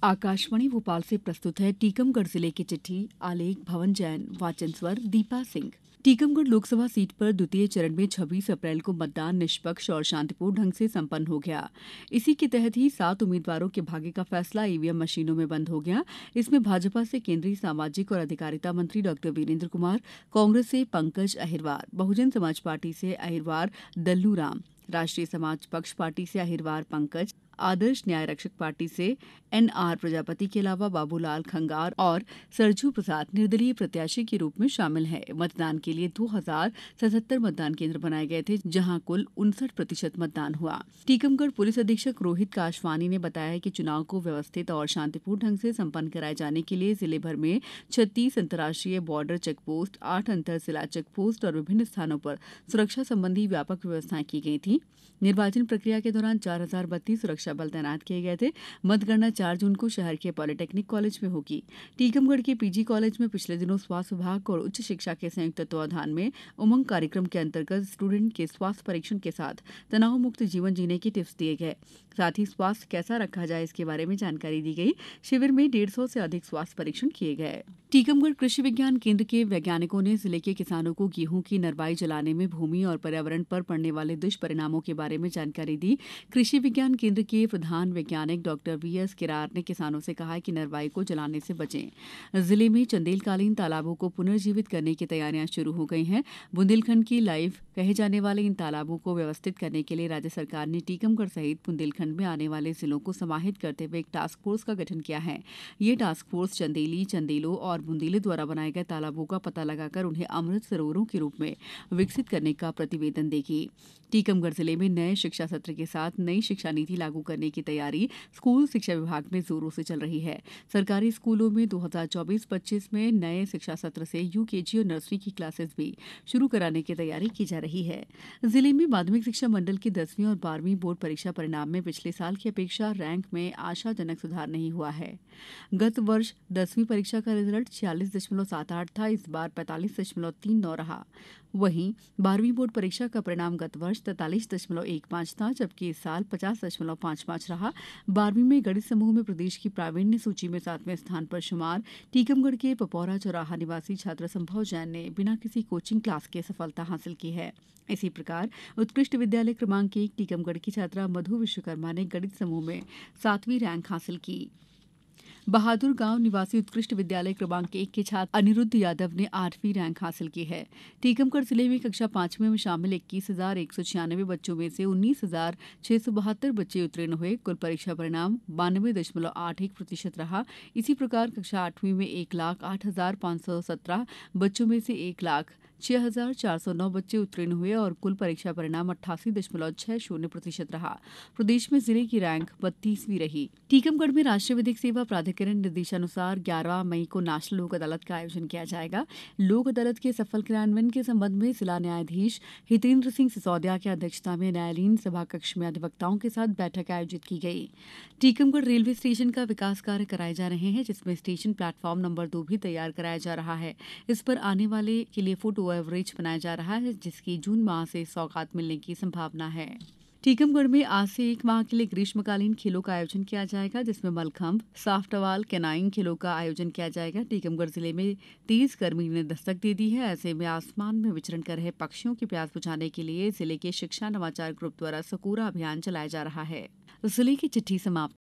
आकाशवाणी भोपाल से प्रस्तुत है टीकमगढ़ जिले की चिट्ठी। आलेख भवन जैन, वाचन स्वर दीपा सिंह। टीकमगढ़ लोकसभा सीट पर द्वितीय चरण में 26 अप्रैल को मतदान निष्पक्ष और शांतिपूर्ण ढंग से संपन्न हो गया। इसी के तहत ही 7 उम्मीदवारों के भाग्य का फैसला ईवीएम मशीनों में बंद हो गया। इसमें भाजपा से केंद्रीय सामाजिक और अधिकारिता मंत्री डॉ वीरेंद्र कुमार, कांग्रेस से पंकज अहिरवार, बहुजन समाज पार्टी से अहिरवार दल्लू राम, राष्ट्रीय समाज पक्ष पार्टी से अहिरवार पंकज, आदर्श न्याय रक्षक पार्टी से एनआर प्रजापति के अलावा बाबूलाल खंगार और सरजू प्रसाद निर्दलीय प्रत्याशी के रूप में शामिल है। मतदान के लिए 2077 मतदान केंद्र बनाए गए थे, जहां कुल 59% मतदान हुआ। टीकमगढ़ पुलिस अधीक्षक रोहित काशवानी ने बताया कि चुनाव को व्यवस्थित और शांतिपूर्ण ढंग से संपन्न कराए जाने के लिए जिले भर में 36 अंतर्राष्ट्रीय बॉर्डर चेकपोस्ट, 8 अंतर जिला चेकपोस्ट और विभिन्न स्थानों पर सुरक्षा संबंधी व्यापक व्यवस्थाएं की गई थी। निर्वाचन प्रक्रिया के दौरान 4032 सुरक्षा बल तैनात किए गए थे। मतगणना 4 जून को शहर के पॉलिटेक्निक कॉलेज में होगी। टीकमगढ़ के पीजी कॉलेज में पिछले दिनों स्वास्थ्य विभाग और उच्च शिक्षा के संयुक्त तत्वावधान में उमंग कार्यक्रम के अंतर्गत स्टूडेंट के स्वास्थ्य परीक्षण के साथ तनाव मुक्त जीवन जीने के टिप्स दिए गए। साथ ही स्वास्थ्य कैसा रखा जाए इसके बारे में जानकारी दी गई। शिविर में 150 से अधिक स्वास्थ्य परीक्षण किए गए। टीकमगढ़ कृषि विज्ञान केंद्र के वैज्ञानिकों ने जिले के किसानों को गेहूं की नरवाई जलाने में भूमि और पर्यावरण पर पड़ने वाले दुष्परिणामों के बारे में जानकारी दी। कृषि विज्ञान केंद्र के प्रधान वैज्ञानिक डॉ वीएस किरार ने किसानों से कहा कि नरवाई को जलाने से बचें। जिले में चंदेलकालीन तालाबों को पुनर्जीवित करने की तैयारियां शुरू हो गई हैं। बुंदेलखंड की लाइफ कहे जाने वाले इन तालाबों को व्यवस्थित करने के लिए राज्य सरकार ने टीकमगढ़ सहित बुंदेलखंड में आने वाले जिलों को समाहित करते हुए एक टास्क फोर्स का गठन किया है। ये टास्क फोर्स चंदेली, चंदेलों और बुंदेले द्वारा बनाए गए तालाबों का पता लगाकर उन्हें अमृत सरोवरों के रूप में विकसित करने का प्रतिवेदन देगी। टीकमगढ़ जिले में नए शिक्षा सत्र के साथ नई शिक्षा नीति लागू करने की तैयारी स्कूल शिक्षा विभाग में जोरों से चल रही है। सरकारी स्कूलों में 2024-25 में नए शिक्षा सत्र से यूकेजी और नर्सरी की क्लासेस भी शुरू कराने की तैयारी की जा रही है। जिले में माध्यमिक शिक्षा मंडल की 10वीं और 12वीं बोर्ड परीक्षा परिणाम में पिछले साल की अपेक्षा रैंक में आशाजनक सुधार नहीं हुआ है। गत वर्ष 10वीं परीक्षा का रिजल्ट 46.78 था, इस बार 45.39 रहा। वहीं 12वीं बोर्ड परीक्षा का परिणाम गत वर्ष 43.15 था, जबकि इस साल 50.55 रहा। 12वीं में गणित समूह में प्रदेश की प्रावीण्य सूची में 7वें स्थान पर शुमार टीकमगढ़ के पपौरा चौराहा निवासी छात्र संभव जैन ने बिना किसी कोचिंग क्लास के सफलता हासिल की है। इसी प्रकार उत्कृष्ट विद्यालय क्रमांक 1 टीकमगढ़ की छात्रा मधु विश्वकर्मा ने गणित समूह में 7वीं रैंक हासिल की। बहादुर गांव निवासी उत्कृष्ट विद्यालय क्रमांक 1 के छात्र अनिरुद्ध यादव ने 8वीं रैंक हासिल की है। टीकमगढ़ जिले में कक्षा 5वीं में शामिल 21,196 बच्चों में से 19,672 बच्चे उत्तीर्ण हुए। कुल परीक्षा परिणाम 92.81% रहा। इसी प्रकार कक्षा 8वीं में 1,08,517 बच्चों में से 1,06,409 बच्चे उत्तीर्ण हुए और कुल परीक्षा परिणाम 88.60% रहा। प्रदेश में जिले की रैंक 32वीं रही। टीकमगढ़ में राष्ट्रीय विधिक सेवा प्राधिकरण निर्देशानुसार 11 मई को नेशनल लोक अदालत का आयोजन किया जाएगा। लोक अदालत के सफल क्रियान्वयन के संबंध में जिला न्यायाधीश हितेंद्र सिंह सिसोदिया की अध्यक्षता में न्यायालयीन सभा कक्ष में अधिवक्ताओं के साथ बैठक आयोजित की गई। टीकमगढ़ रेलवे स्टेशन का विकास कार्य कराए जा रहे हैं, जिसमें स्टेशन प्लेटफॉर्म नंबर 2 भी तैयार कराया जा रहा है। इस पर आने वाले के लिए फुट ओवरब्रिज बनाया जा रहा है, जिसकी जून माह से सौगात मिलने की संभावना है। टीकमगढ़ में आज से 1 माह के लिए ग्रीष्मकालीन खेलों का आयोजन किया जाएगा, जिसमें मलखंभ, साफ टवाल, कैनाइंग खेलों का आयोजन किया जाएगा। टीकमगढ़ जिले में तेज गर्मी ने दस्तक दे दी है। ऐसे में आसमान में विचरण कर रहे पक्षियों की प्यास बुझाने के लिए जिले के शिक्षा नवाचार ग्रुप द्वारा सकोरा अभियान चलाया जा रहा है। जिले की चिट्ठी समाप्त।